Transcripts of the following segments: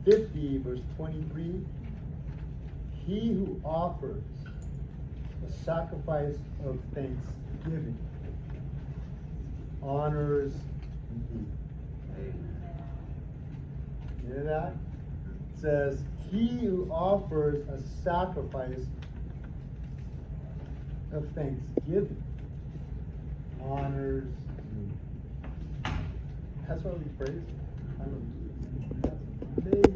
50, verse 23, he who offers a sacrifice of thanksgiving honors me. You hear that? It says, he who offers a sacrifice of thanksgiving honors me. That's why we praise him. That's amazing.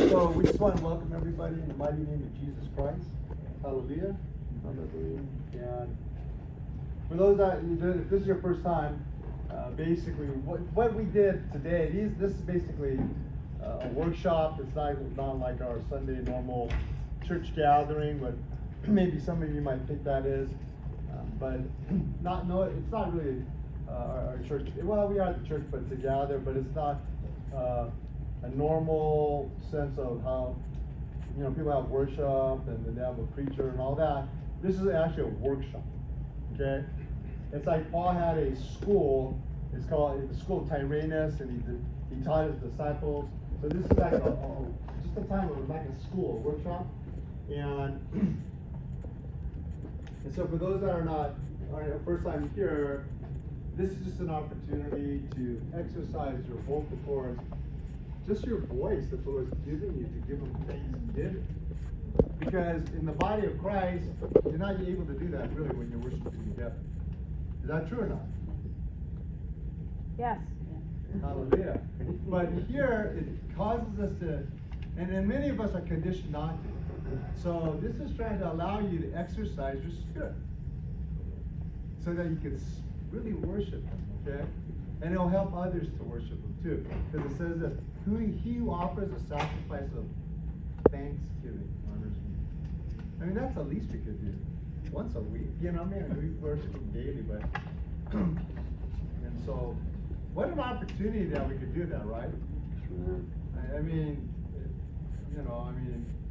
So we just want to welcome everybody in the mighty name of Jesus Christ. Hallelujah. Hallelujah. And for those that, if this is your first time, basically what we did today, this is basically a workshop. It's not like our Sunday normal church gathering, but maybe some of you might think that is. But it's not really our church. Well, we are at the church, but to gather, but it's not a normal sense of how, people have worship and then they have a preacher and all that. This is actually a workshop, okay? It's like Paul had a school. It's called the School of Tyrannus, and he taught his disciples. So this is like just a time of like a school, a workshop. And so for those that are first time here, this is just an opportunity to exercise your vocal cords, just your voice that the Lord's giving you to give Him thanksgiving. Because in the body of Christ, you're not able to do that really when you're worshiping together. Is that true or not? Yes. Hallelujah. But here, it causes us to, and many of us are conditioned not to. So this is trying to allow you to exercise your spirit so that you can really worship Him, okay? And it'll help others to worship Him too. Because it says this, he who offers a sacrifice of thanksgiving honors me. I mean, that's the least we could do. Once a week, we worship Him daily, but, and so, what an opportunity that we could do that, right? Sure. I mean,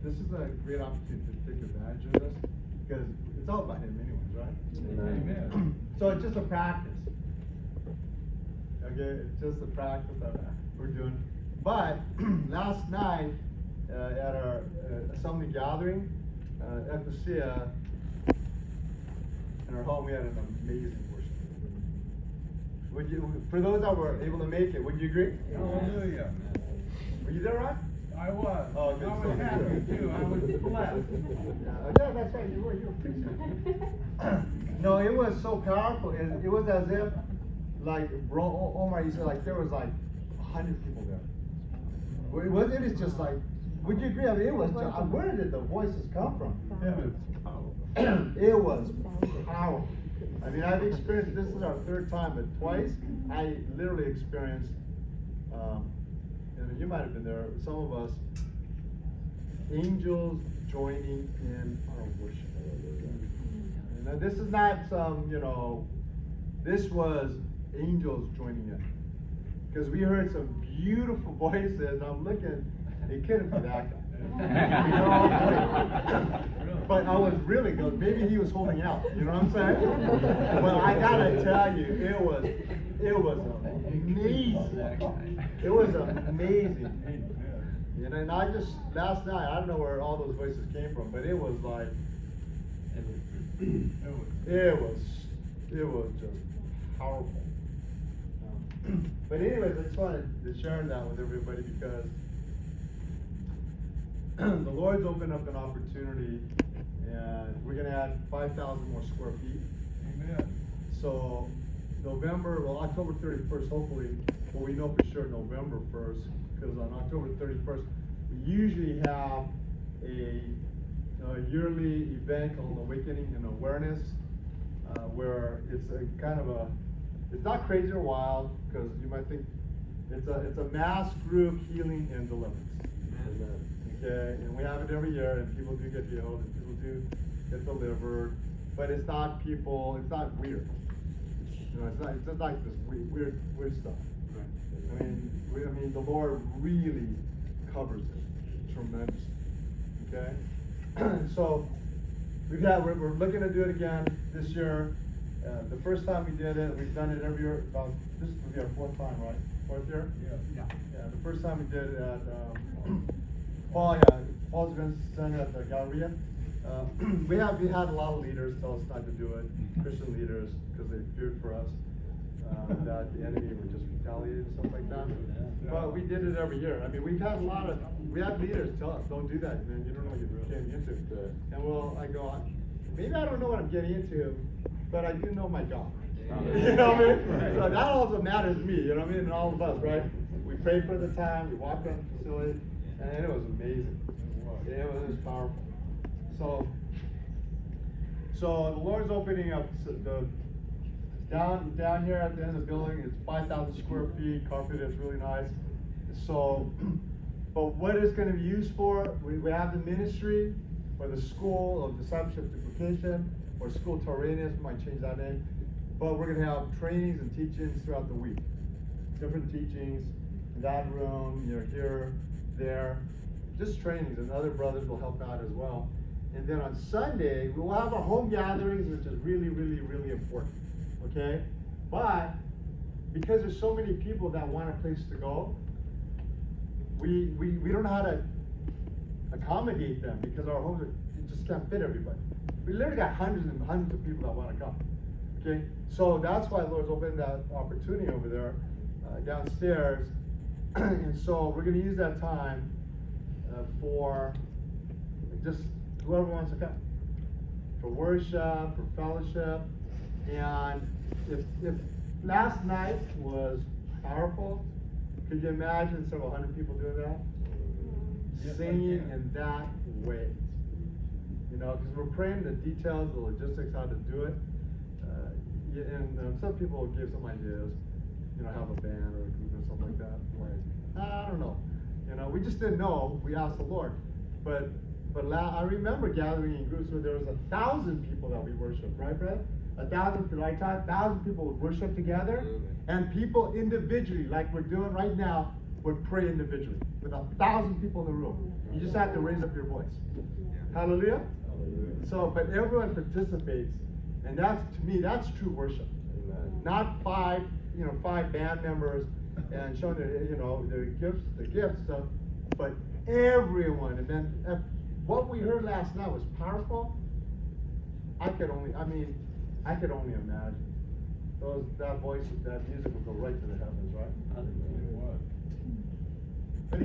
this is a great opportunity to take advantage of this, because it's all about Him anyways, right? Amen. So it's just a practice. Okay, it's just a practice that we're doing. But last night at our assembly gathering at the Sia, in our home, we had an amazing worship. For those that were able to make it, would you agree? Hallelujah. Were you there, right? I was. Oh, good. I was happy too. I was blessed. Yeah, that's right. You were preaching. No, it was so powerful. It was as if, like Omar, you said, like there was like 100 people there. It was just like, would you agree? I mean, it was. Where did the voices come from? It was powerful. I mean, I've experienced. This is our third time, but twice I literally experienced. And you might have been there. Some of us, angels joining in our worship. And this is not some, this was angels joining in. Because we heard some beautiful voices, and I'm looking, it couldn't be that guy. But I was really good. Maybe he was holding out, you know what I'm saying? But I gotta tell you, it was amazing. It was amazing. And I just, last night, I don't know where all those voices came from, but it was like, it was just powerful. But anyways, I just wanted to share that with everybody because the Lord's opened up an opportunity, and we're going to add 5,000 more square feet. Amen. So October 31st, hopefully, well, we know for sure November 1st, because on October 31st, we usually have a yearly event called Awakening and Awareness, where it's a kind of it's not crazy or wild, because you might think it's a mass group healing and deliverance. Amen. Okay, and we have it every year, and people do get healed, and people do get delivered, but it's not weird. It's not like this weird stuff. I mean, the Lord really covers it tremendously. Okay, so we're looking to do it again this year. The first time we did it, we've done it every year. This will be our fourth time, right? 4th year? Yeah. Yeah, the first time we did it at Paul's Event Center at the Galleria. We had a lot of leaders tell us not to do it, Christian leaders, because they feared for us that the enemy would just retaliate and stuff like that. But we did it every year. I mean, we had leaders tell us, don't do that, man. You don't know what you're getting into. And I go, maybe I don't know what I'm getting into, but I do know my job. You know what I mean? Right. So that also matters to me, you know what I mean? And all of us, right? We prayed for the time, we walked around the facility, and it was amazing. It was powerful. So the Lord's opening up down here at the end of the building. It's 5,000 square feet, carpeted, it's really nice. So, but what it's going to be used for? We have the ministry, or the school of discipleship duplication, or school Tyrannus, we might change that name. But we're going to have trainings and teachings throughout the week. Different teachings in that room, here, there, just trainings, and other brothers will help out as well. And then on Sunday, we will have our home gatherings, which is really, really, really important, okay? But because there's so many people that want a place to go, we don't know how to accommodate them because our homes it just can't fit everybody. We literally got hundreds and hundreds of people that want to come, okay? So that's why the Lord's opened that opportunity over there downstairs. And so we're going to use that time for just whoever wants to come, for worship, for fellowship. And if last night was powerful, could you imagine several hundred people doing that? Yes, I Singing can. in that way. You know, because we're praying the details, the logistics, how to do it. And some people give some ideas, have a band or a group or something like that. Like, I don't know. We just didn't know. We asked the Lord. But I remember gathering in groups where there was 1,000 people that we worshiped, right, Brett? 1,000 people, right, Todd? 1,000 people would worship together, and people individually, like we're doing right now, would pray individually with 1,000 people in the room. You just have to raise up your voice. Hallelujah. So, but everyone participates, and that's, to me, that's true worship. Not five band members and showing their gifts stuff, but everyone. And then what we heard last night was powerful. I could only imagine that voice, that music would go right to the heavens, right? It was. But